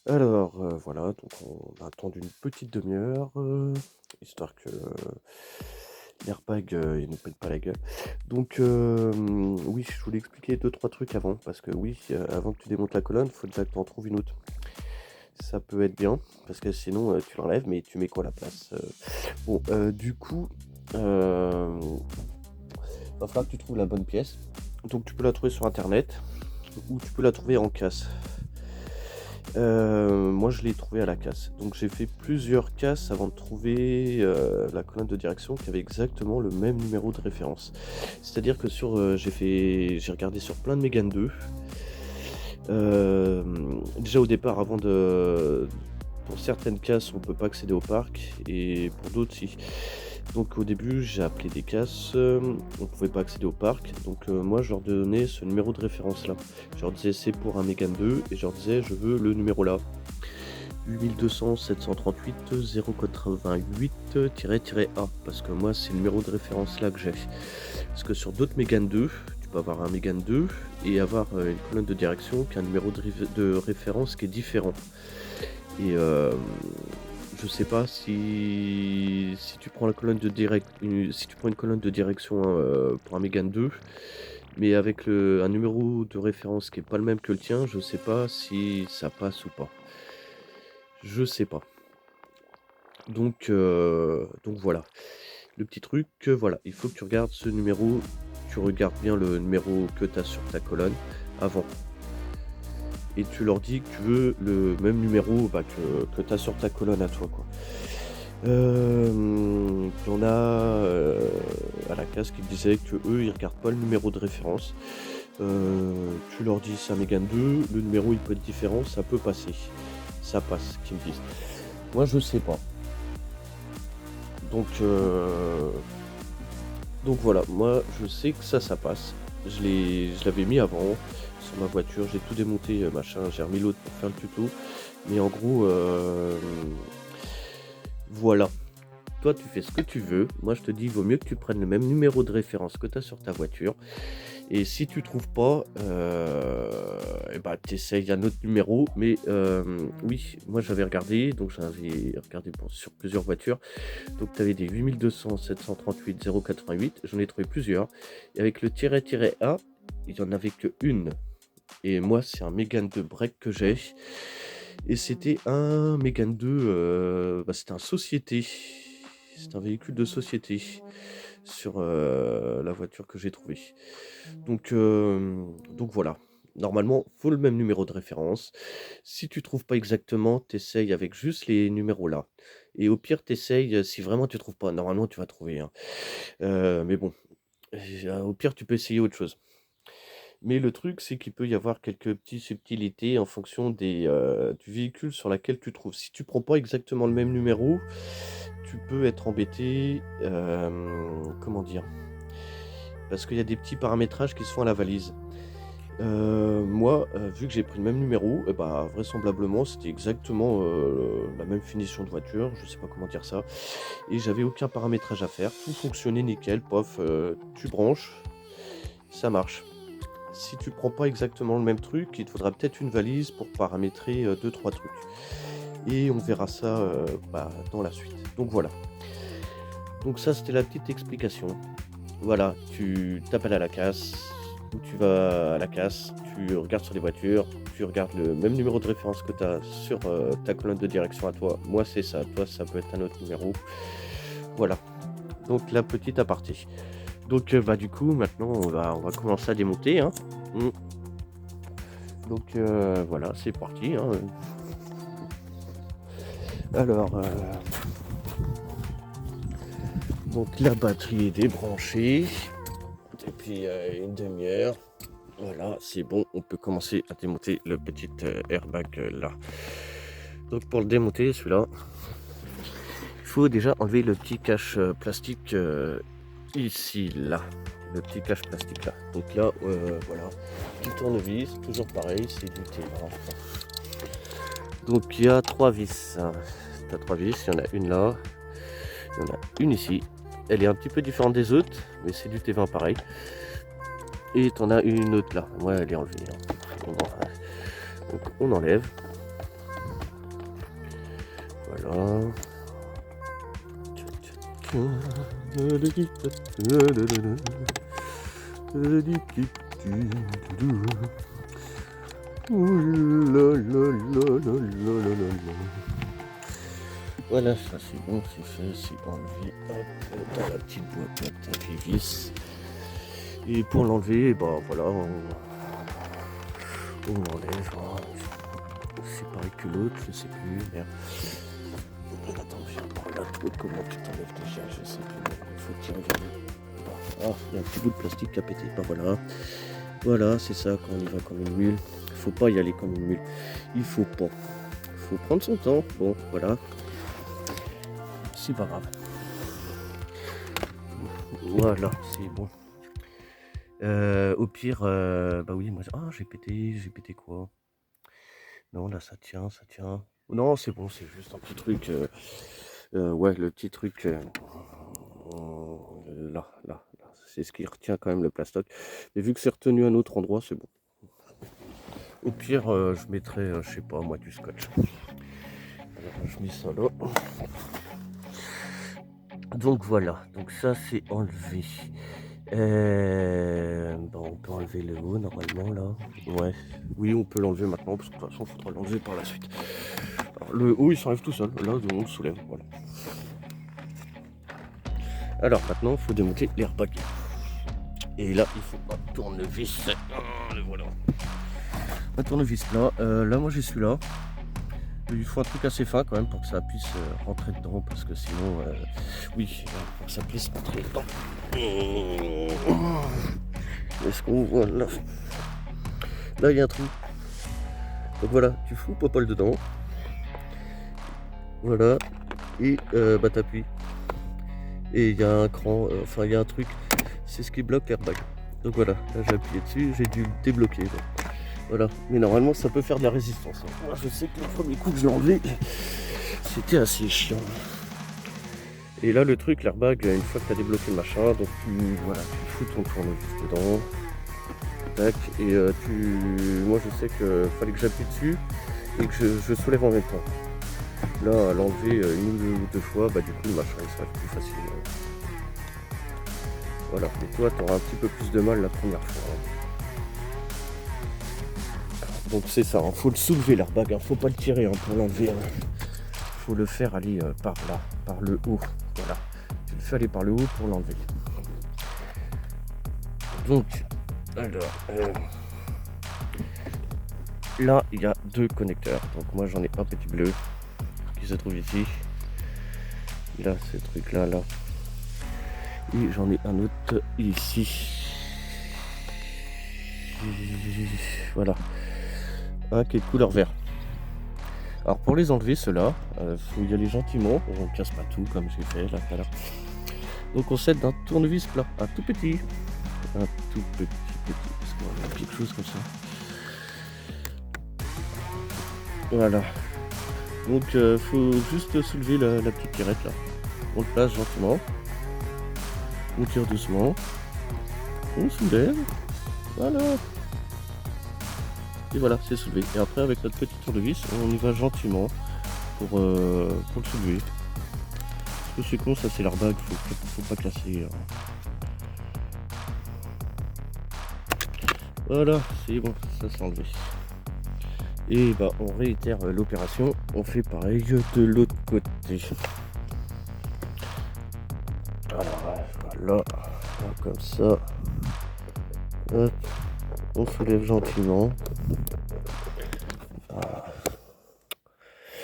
Alors, voilà, donc on a attendu une petite demi-heure, histoire que l'airbag, il nous pète pas la gueule. Donc, oui, je voulais expliquer deux trois trucs avant, parce que oui, avant que tu démontes la colonne, faut déjà que tu en trouves une autre. Ça peut être bien, parce que sinon, tu l'enlèves, mais tu mets quoi à la place? Bon, du coup, va falloir que tu trouves la bonne pièce. Donc tu peux la trouver sur internet ou tu peux la trouver en casse. Moi je l'ai trouvé à la casse. Donc j'ai fait plusieurs casses avant de trouver, la colonne de direction qui avait exactement le même numéro de référence. C'est-à-dire que j'ai regardé sur plein de Mégane 2. Déjà au départ pour certaines casses on peut pas accéder au parc et pour d'autres si. Donc au début j'ai appelé des casses, on pouvait pas accéder au parc, donc moi je leur donnais ce numéro de référence là. Je leur disais: «C'est pour un Mégane 2» et je leur disais: «Je veux le numéro là, 8200 738 088-A», parce que moi c'est le numéro de référence là que j'ai. Parce que sur d'autres Mégane 2, tu peux avoir un Mégane 2 et avoir, une colonne de direction qui a un numéro de référence qui est différent et je sais pas si tu prends la colonne de direct si tu prends une colonne de direction, pour un Mégane 2, mais avec un numéro de référence qui est pas le même que le tien, je sais pas si ça passe ou pas. Je sais pas. Donc voilà. Le petit truc, voilà, il faut que tu regardes ce numéro, tu regardes bien le numéro que tu as sur ta colonne avant et tu leur dis que tu veux le même numéro, bah, que tu as sur ta colonne à toi, quoi. Il y en a, à la casse qui disaient qu'eux, ils regardent pas le numéro de référence. Tu leur dis: «C'est un Mégane 2, le numéro il peut être différent, ça peut passer». Ça passe, qu'ils me disent. Moi, je sais pas. Donc heu, donc voilà, moi je sais que ça passe. Je l'avais mis avant sur ma voiture, j'ai tout démonté, machin, j'ai remis l'autre pour faire le tuto. Mais en gros, voilà. Toi, tu fais ce que tu veux. Moi, je te dis, il vaut mieux que tu prennes le même numéro de référence que tu as sur ta voiture. Et si tu trouves pas, et bah, tu essayes un autre numéro. Mais oui, moi j'avais regardé, donc j'avais regardé sur plusieurs voitures. Donc tu avais des 8200 738 088. J'en ai trouvé plusieurs. Et avec le tiret-A, il y en avait que une. Et moi, c'est un Mégane 2 break que j'ai. Et c'était un Mégane 2, bah, c'était un société. C'est un véhicule de société sur, la voiture que j'ai trouvée. Donc voilà. Normalement, faut le même numéro de référence. Si tu trouves pas exactement, tu avec juste les numéros là. Et au pire, tu si vraiment tu trouves pas. Normalement, tu vas trouver, hein. Mais bon, au pire, tu peux essayer autre chose. Mais le truc, c'est qu'il peut y avoir quelques petites subtilités en fonction du véhicule sur laquelle tu trouves. Si tu prends pas exactement le même numéro, tu peux être embêté, comment dire? Parce qu'il y a des petits paramétrages qui se font à la valise. Moi, vu que j'ai pris le même numéro et bah, vraisemblablement, c'était exactement, la même finition de voiture, je sais pas comment dire ça et j'avais aucun paramétrage à faire. Tout fonctionnait nickel, pof, tu branches, ça marche. Si tu prends pas exactement le même truc, il te faudra peut-être une valise pour paramétrer, 2-3 trucs et on verra ça, bah, dans la suite. Donc voilà. Donc ça, c'était la petite explication. Voilà, tu t'appelles à la casse ou tu vas à la casse, tu regardes sur les voitures, tu regardes le même numéro de référence que tu as sur, ta colonne de direction à toi. Moi, c'est ça, toi, ça peut être un autre numéro. Voilà, donc la petite aparté. Donc bah, du coup, maintenant, on va commencer à démonter, hein. Mmh. Donc voilà, c'est parti, hein. Alors, donc la batterie est débranchée depuis, une demi-heure. Voilà, c'est bon, on peut commencer à démonter le petit, airbag, là. Donc pour le démonter, celui-là, il faut déjà enlever le petit cache, plastique, ici, là. Le petit cache plastique là. Donc là, voilà, petit tournevis, toujours pareil, c'est du T1. Donc il y a 3 vis, hein. Tu as 3 vis, il y en a une là, il y en a une ici. Elle est un petit peu différente des autres, mais c'est du T20 pareil. Et tu en as une autre là. Ouais, elle est enlevée, hein. Bon, donc on enlève. voilà. Voilà, ça c'est bon, c'est fait, c'est enlevé dans la petite boîte à vis. Et pour l'enlever, bah voilà, on l'enlève. C'est pareil que l'autre, je sais plus, merde. Attends, viens par là, toi, comment tu t'enlèves déjà, je sais plus, il faut tirer vers le. Ah, il y a un petit bout de plastique qui a pété, bah voilà. Voilà, c'est ça, quand on y va comme une mule. Il faut pas y aller comme une mule, il faut pas. Il faut prendre son temps, bon, voilà. C'est pas grave. Voilà, c'est bon. Au pire, bah oui, moi, j'ai pété quoi? Non, là, ça tient. Non, c'est bon, c'est juste un petit truc. Ouais, le petit truc, là. C'est ce qui retient quand même le plastoc. Mais vu que c'est retenu à un autre endroit, c'est bon. Au pire, je mettrai, je sais pas, moi, du scotch. Alors, je mets ça là. Donc voilà, donc ça c'est enlevé. On peut enlever le haut normalement là. Ouais, oui on peut l'enlever maintenant parce que de toute façon il faudra l'enlever par la suite. Alors, le haut il s'enlève tout seul, là on le soulève, voilà. Alors maintenant il faut démonter l'airbag. Et là il faut un tournevis. Le voilà. Un tournevis là, là moi j'ai celui-là. Il faut un truc assez fin quand même pour que ça puisse rentrer dedans parce que sinon, oui, pour que ça puisse rentrer dedans. Est-ce qu'on voit là? Là il y a un trou. Donc voilà, tu fous Popol dedans. Voilà. Et t'appuies. Et il y a un cran, enfin il y a un truc. C'est ce qui bloque l'airbag. Donc voilà, là j'ai appuyé dessus, j'ai dû le débloquer. Donc. Voilà, mais normalement ça peut faire de la résistance. Moi je sais que le premier coup que je l'ai enlevé, c'était assez chiant. Et là le truc, l'airbag, une fois que tu as débloqué le machin, donc tu fous ton tournevis dedans. Tac, et moi je sais que fallait que j'appuie dessus et que je soulève en même temps. Là à l'enlever une ou deux fois, du coup le machin il sera plus facile. Voilà, mais toi tu auras un petit peu plus de mal la première fois. Donc c'est ça, faut le soulever l'airbag, faut pas le tirer pour l'enlever. Faut le faire aller par là, par le haut. Voilà, tu le fais aller par le haut pour l'enlever. Donc, alors, là il y a deux connecteurs. Donc moi j'en ai un petit bleu qui se trouve ici. Là, ce truc là. Et j'en ai un autre ici. Voilà. Un qui est de couleur vert. Alors pour les enlever ceux-là, faut y aller gentiment, on ne casse pas tout comme j'ai fait là tout à l'heure. Donc on s'aide d'un tournevis plat, un tout petit, parce qu'on a quelque chose comme ça. Voilà. Donc faut juste soulever la petite tirette là. On le place gentiment, on tire doucement, on soulève, voilà. Et voilà, c'est soulevé. Et après, avec notre petit tournevis, on y va gentiment pour le soulever. Parce que c'est con, ça c'est l'airbag, faut pas casser. Voilà, c'est bon, ça c'est enlevé. Et on réitère l'opération, on fait pareil de l'autre côté. Alors voilà, comme ça. Hop, on soulève gentiment.